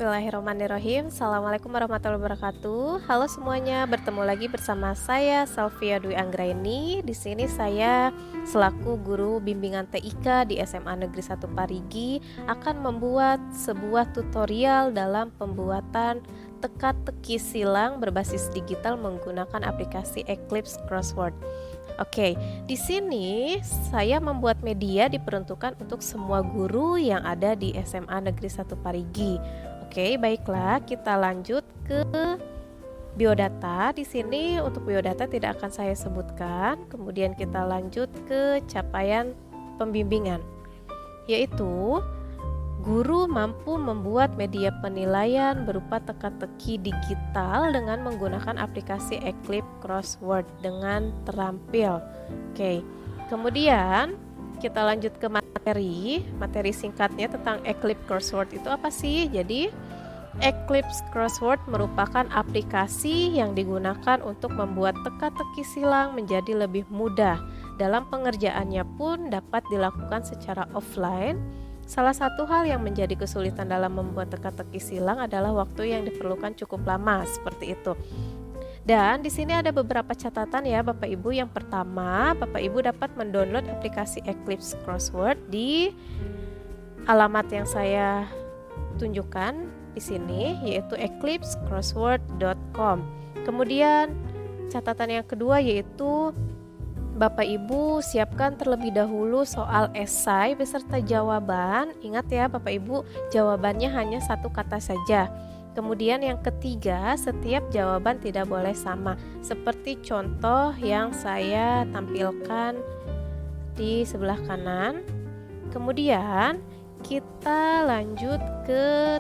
Bismillahirrahmanirrahim. Assalamualaikum warahmatullahi wabarakatuh. Halo semuanya, bertemu lagi bersama saya Salvia Dwi Anggraini. Di sini saya selaku guru bimbingan TIK di SMA Negeri 1 Parigi akan membuat sebuah tutorial dalam pembuatan teka-teki silang berbasis digital menggunakan aplikasi Eclipse Crossword. Oke, di sini saya membuat media diperuntukkan untuk semua guru yang ada di SMA Negeri 1 Parigi. Oke, baiklah, kita lanjut ke biodata. Di sini untuk biodata tidak akan saya sebutkan. Kemudian kita lanjut ke capaian pembimbingan, yaitu guru mampu membuat media penilaian berupa teka-teki digital dengan menggunakan aplikasi Eclipse Crossword dengan terampil. Oke, kemudian kita lanjut ke materi singkatnya tentang Eclipse Crossword itu apa sih? Jadi Eclipse Crossword merupakan aplikasi yang digunakan untuk membuat teka-teki silang menjadi lebih mudah. Dalam pengerjaannya pun dapat dilakukan secara offline. Salah satu hal yang menjadi kesulitan dalam membuat teka-teki silang adalah waktu yang diperlukan cukup lama, seperti itu. Dan di sini ada beberapa catatan ya Bapak Ibu. Yang pertama, Bapak Ibu dapat mendownload aplikasi Eclipse Crossword di alamat yang saya tunjukkan di sini, yaitu eclipsecrossword.com. Kemudian catatan yang kedua yaitu Bapak Ibu siapkan terlebih dahulu soal esai beserta jawaban. Ingat ya Bapak Ibu, jawabannya hanya satu kata saja. Kemudian yang ketiga, setiap jawaban tidak boleh sama, seperti contoh yang saya tampilkan di sebelah kanan. Kemudian kita lanjut ke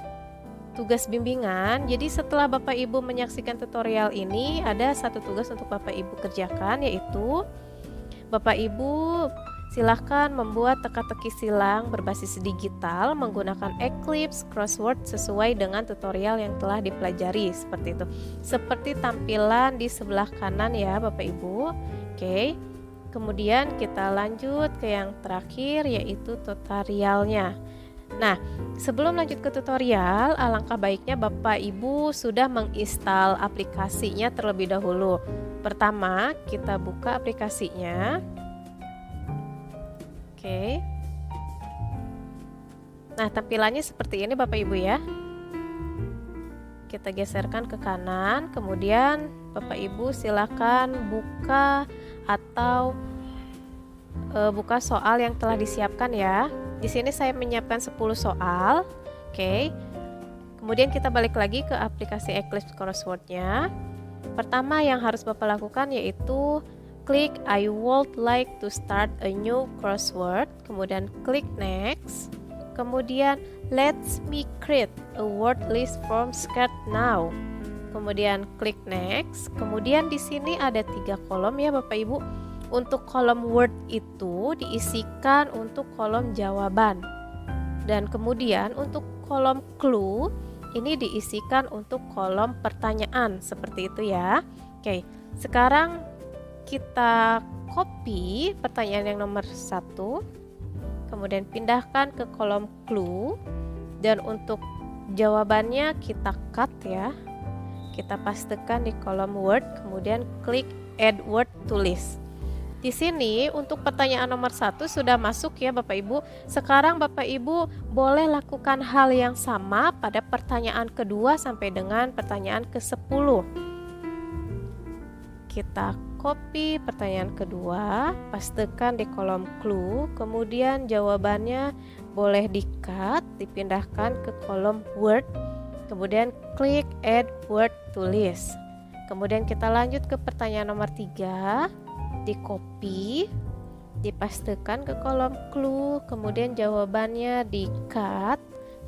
tugas bimbingan. Jadi setelah Bapak Ibu menyaksikan tutorial ini, ada satu tugas untuk Bapak Ibu kerjakan, yaitu Bapak Ibu silahkan membuat teka-teki silang berbasis digital menggunakan Eclipse Crossword sesuai dengan tutorial yang telah dipelajari, seperti itu. Seperti tampilan di sebelah kanan ya Bapak Ibu. Oke. Kemudian kita lanjut ke yang terakhir, yaitu tutorialnya. Nah, sebelum lanjut ke tutorial, alangkah baiknya Bapak Ibu sudah menginstal aplikasinya terlebih dahulu. Pertama, kita buka aplikasinya. Oke. Nah, tampilannya seperti ini Bapak Ibu ya. Kita geserkan ke kanan, kemudian Bapak Ibu silakan buka atau buka soal yang telah disiapkan ya. Di sini saya menyiapkan 10 soal. Oke. Kemudian kita balik lagi ke aplikasi Eclipse Crossword-nya. Pertama yang harus Bapak lakukan yaitu klik I would like to start a new crossword, kemudian klik next, kemudian let's me create a word list from scratch now, kemudian klik next. Kemudian di sini ada 3 kolom ya Bapak Ibu. Untuk kolom word itu diisikan untuk kolom jawaban, dan kemudian untuk kolom clue ini diisikan untuk kolom pertanyaan, seperti itu ya. Oke, sekarang kita copy pertanyaan yang nomor 1, kemudian pindahkan ke kolom clue, dan untuk jawabannya kita cut ya. Kita pastekan di kolom word, kemudian klik add word to list. Di sini untuk pertanyaan nomor 1 sudah masuk ya Bapak Ibu. Sekarang Bapak Ibu boleh lakukan hal yang sama pada pertanyaan kedua sampai dengan pertanyaan ke-10. Kita copy pertanyaan kedua, pastekan di kolom clue, kemudian jawabannya boleh di-cut, dipindahkan ke kolom word, kemudian klik add word to list. Kemudian kita lanjut ke pertanyaan nomor 3. Di copy, dipastekan ke kolom clue, kemudian jawabannya di cut,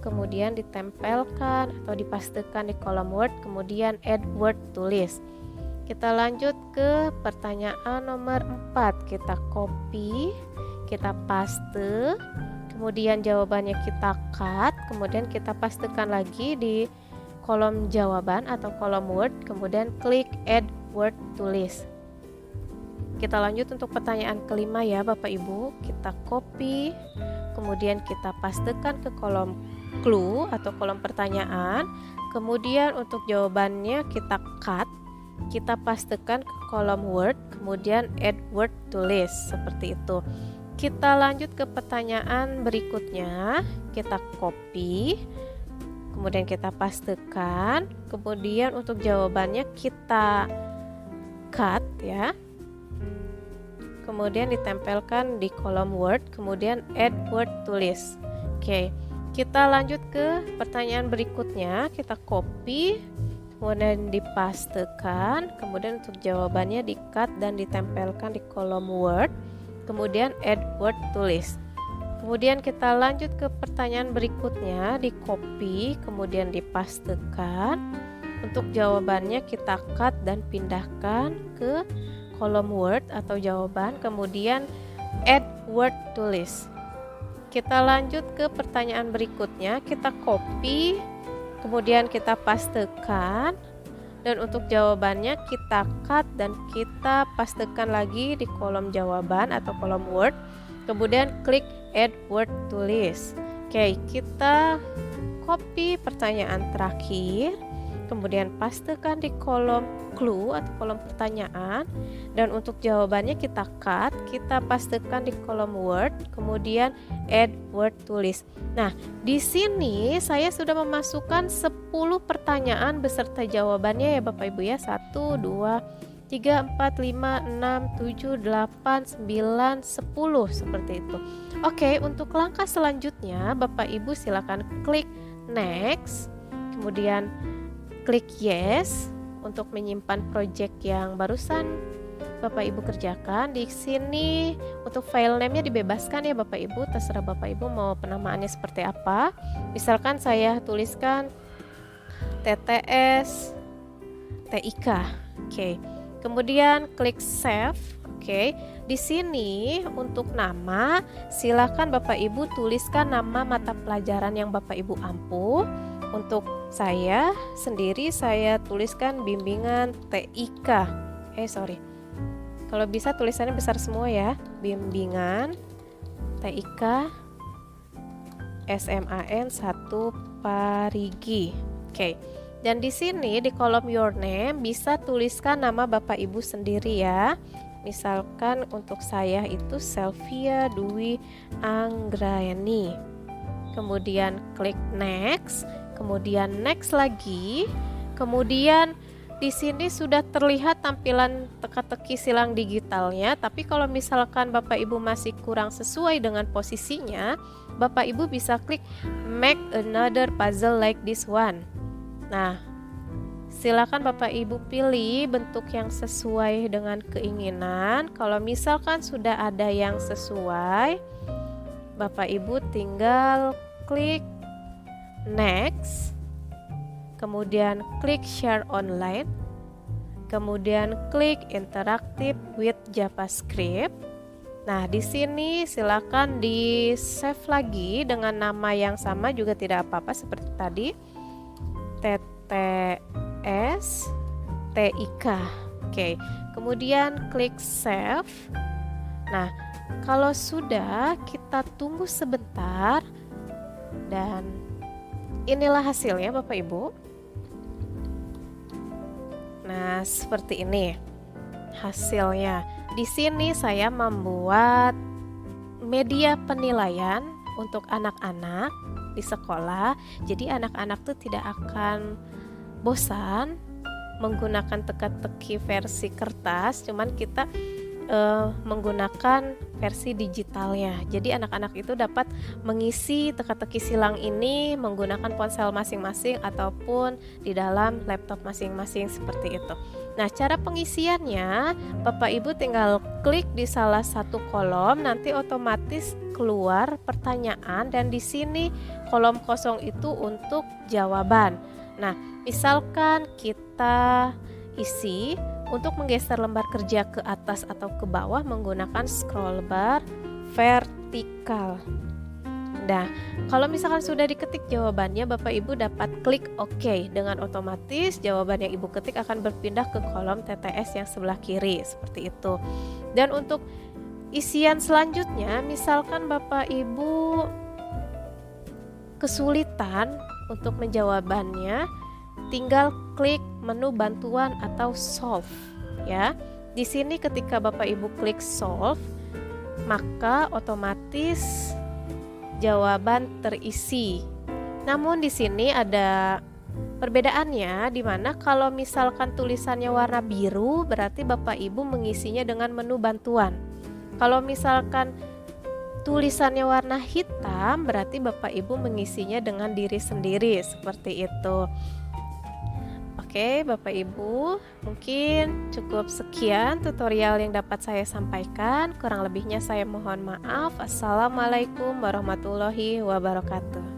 kemudian ditempelkan atau dipastekan di kolom word, kemudian add word to list. Kita lanjut ke pertanyaan nomor 4. Kita copy, kita paste, kemudian jawabannya kita cut, kemudian kita pastekan lagi di kolom jawaban atau kolom word, kemudian klik add word to list. Kita lanjut untuk pertanyaan kelima ya Bapak Ibu. Kita copy, kemudian kita pastekan ke kolom clue atau kolom pertanyaan. Kemudian untuk jawabannya kita cut, kita pastekan ke kolom word, kemudian add word to list, seperti itu. Kita lanjut ke pertanyaan berikutnya, kita copy, kemudian kita pastekan, kemudian untuk jawabannya kita cut ya, kemudian ditempelkan di kolom word, kemudian add word to list. Oke, kita lanjut ke pertanyaan berikutnya, kita copy, kemudian dipastekan, kemudian untuk jawabannya di cut dan ditempelkan di kolom word, kemudian add word to list. Kemudian kita lanjut ke pertanyaan berikutnya, di copy, kemudian dipastekan. Untuk jawabannya kita cut dan pindahkan ke kolom word atau jawaban, kemudian add word to list. Kita lanjut ke pertanyaan berikutnya, kita copy, kemudian kita pastekan, dan untuk jawabannya kita cut dan kita pastekan lagi di kolom jawaban atau kolom word, kemudian klik add word to list. Oke, kita copy pertanyaan terakhir, kemudian pastekan di kolom clue atau kolom pertanyaan, dan untuk jawabannya kita cut, kita pastekan di kolom word, kemudian add word to list. Nah, di sini saya sudah memasukkan 10 pertanyaan beserta jawabannya ya Bapak Ibu ya. 1, 2, 3, 4, 5, 6, 7, 8, 9, 10 seperti itu. Oke, untuk langkah selanjutnya Bapak Ibu silakan klik next, kemudian klik yes untuk menyimpan project yang barusan Bapak Ibu kerjakan. Di sini untuk file name-nya dibebaskan ya Bapak Ibu, terserah Bapak Ibu mau penamaannya seperti apa. Misalkan saya tuliskan TTS TIK. Oke. Kemudian klik save. Oke. Di sini untuk nama silakan Bapak Ibu tuliskan nama mata pelajaran yang Bapak Ibu ampuh. Untuk saya sendiri saya tuliskan bimbingan TIK. Kalau bisa tulisannya besar semua ya. Bimbingan TIK SMAN 1 Parigi. Oke. Dan di sini di kolom your name bisa tuliskan nama Bapak Ibu sendiri ya. Misalkan untuk saya itu Selvia Dwi Anggraeni. Kemudian klik next, kemudian next lagi. Kemudian di sini sudah terlihat tampilan teka-teki silang digitalnya, tapi kalau misalkan Bapak Ibu masih kurang sesuai dengan posisinya, Bapak Ibu bisa klik make another puzzle like this one. Nah, silakan Bapak Ibu pilih bentuk yang sesuai dengan keinginan. Kalau misalkan sudah ada yang sesuai, Bapak Ibu tinggal klik next, kemudian klik share online, kemudian klik interactive with JavaScript. Nah, di sini silakan di save lagi dengan nama yang sama juga tidak apa-apa seperti tadi. TTS TIK. Oke, kemudian klik save. Nah, kalau sudah, kita tunggu sebentar dan inilah hasilnya Bapak Ibu. Nah, seperti ini hasilnya. Di sini saya membuat media penilaian untuk anak-anak di sekolah. Jadi anak-anak tuh tidak akan bosan menggunakan teka-teki versi kertas, cuman kita menggunakan versi digitalnya. Jadi anak-anak itu dapat mengisi teka-teki silang ini menggunakan ponsel masing-masing ataupun di dalam laptop masing-masing seperti itu. Nah, cara pengisiannya Bapak Ibu tinggal klik di salah satu kolom, nanti otomatis keluar pertanyaan dan di sini kolom kosong itu untuk jawaban. Nah, misalkan kita isi untuk menggeser lembar kerja ke atas atau ke bawah menggunakan scroll bar vertikal. Nah, kalau misalkan sudah diketik jawabannya, Bapak Ibu dapat klik OK. Dengan otomatis jawaban yang Ibu ketik akan berpindah ke kolom TTS yang sebelah kiri, seperti itu. Dan untuk isian selanjutnya, misalkan Bapak Ibu kesulitan untuk menjawabannya, tinggal klik menu bantuan atau solve ya. Di sini ketika Bapak Ibu klik solve, maka otomatis jawaban terisi. Namun di sini ada perbedaannya, di mana kalau misalkan tulisannya warna biru berarti Bapak Ibu mengisinya dengan menu bantuan. Kalau misalkan tulisannya warna hitam berarti Bapak Ibu mengisinya dengan diri sendiri, seperti itu. Oke Bapak Ibu, mungkin cukup sekian tutorial yang dapat saya sampaikan. Kurang lebihnya saya mohon maaf. Assalamualaikum warahmatullahi wabarakatuh.